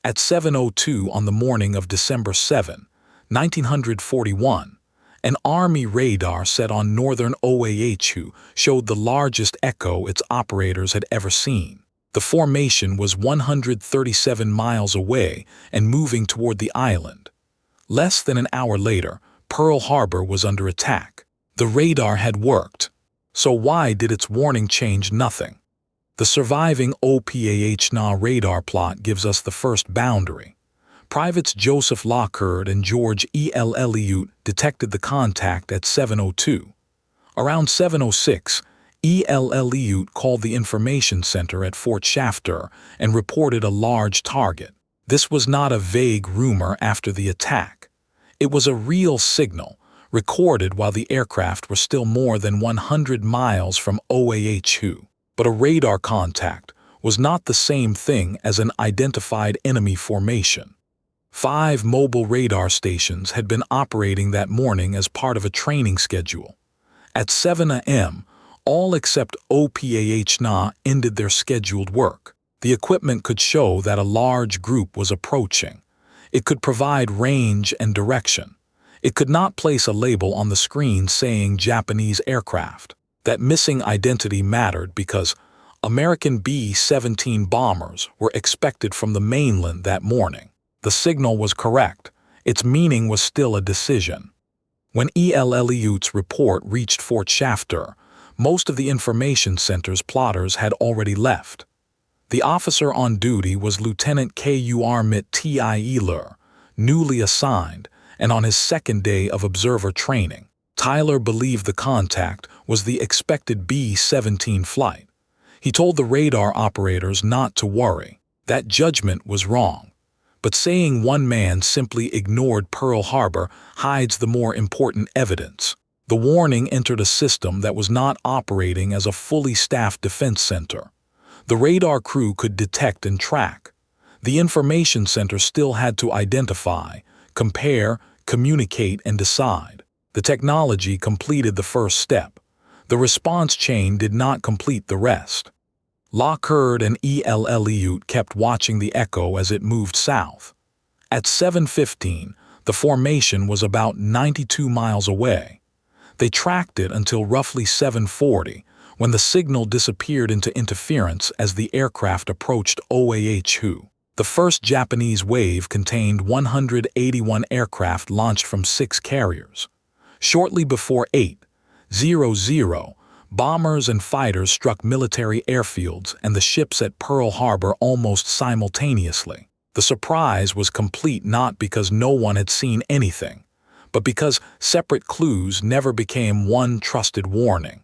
At 7:02 on the morning of December 7, 1941, an Army radar set on northern Oahu showed the largest echo its operators had ever seen. The formation was 137 miles away and moving toward the island. Less than an hour later, Pearl Harbor was under attack. The radar had worked. So why did its warning change nothing? The surviving Opana radar plot gives us the first boundary. Privates Joseph Lockhart and George Elliott detected the contact at 7:02. Around 7:06, Elliott called the information center at Fort Shafter and reported a large target. This was not a vague rumor after the attack. It was a real signal, recorded while the aircraft were still more than 100 miles from Oahu. But a radar contact was not the same thing as an identified enemy formation. 5 mobile radar stations had been operating that morning as part of a training schedule. At 7 a.m., all except Opana ended their scheduled work. The equipment could show that a large group was approaching. It could provide range and direction. It could not place a label on the screen saying Japanese aircraft. That missing identity mattered because American B-17 bombers were expected from the mainland that morning. The signal was correct. Its meaning was still a decision. When Elliott's report reached Fort Shafter, most of the information center's plotters had already left. The officer on duty was Lieutenant Kurmit Tyler, newly assigned, and on his second day of observer training. Tyler believed the contact was the expected B-17 flight. He told the radar operators not to worry. That judgment was wrong. But saying one man simply ignored Pearl Harbor hides the more important evidence. The warning entered a system that was not operating as a fully staffed defense center. The radar crew could detect and track. The information center still had to identify, compare, communicate, and decide. The technology completed the first step. The response chain did not complete the rest. Lockhart and Elliott kept watching the echo as it moved south. At 7:15, the formation was about 92 miles away. They tracked it until roughly 7:40, when the signal disappeared into interference as the aircraft approached Oahu. The first Japanese wave contained 181 aircraft launched from 6 carriers. Shortly before 8:00, bombers and fighters struck military airfields and the ships at Pearl Harbor almost simultaneously. The surprise was complete not because no one had seen anything, but because separate clues never became one trusted warning.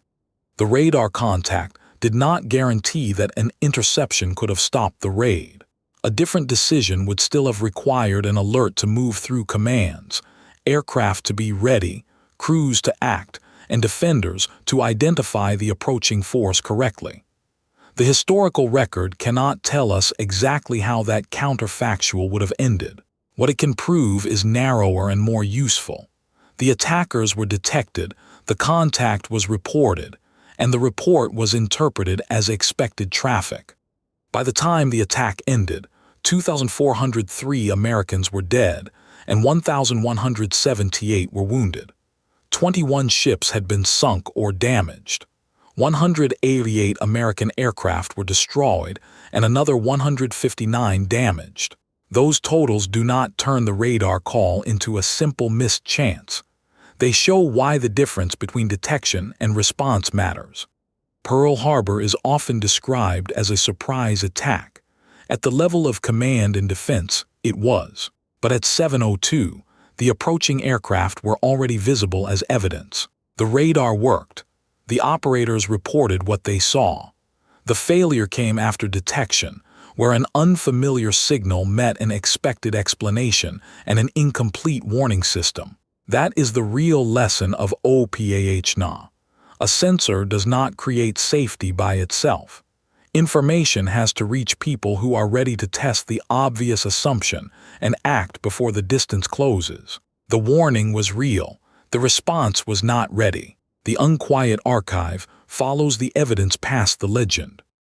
The radar contact did not guarantee that an interception could have stopped the raid. A different decision would still have required an alert to move through commands, aircraft to be ready, crews to act, and defenders to identify the approaching force correctly. The historical record cannot tell us exactly how that counterfactual would have ended. What it can prove is narrower and more useful. The attackers were detected, the contact was reported, and the report was interpreted as expected traffic. By the time the attack ended, 2,403 Americans were dead and 1,178 were wounded. 21 ships had been sunk or damaged. 188 American aircraft were destroyed and another 159 damaged. Those totals do not turn the radar call into a simple missed chance. They show why the difference between detection and response matters. Pearl Harbor is often described as a surprise attack. At the level of command and defense, it was. But at 7:02, the approaching aircraft were already visible as evidence. The radar worked. The operators reported what they saw. The failure came after detection, where an unfamiliar signal met an expected explanation and an incomplete warning system. That is the real lesson of Opana. A sensor does not create safety by itself. Information has to reach people who are ready to test the obvious assumption and act before the distance closes. The warning was real. The response was not ready. The unquiet archive follows the evidence past the legend.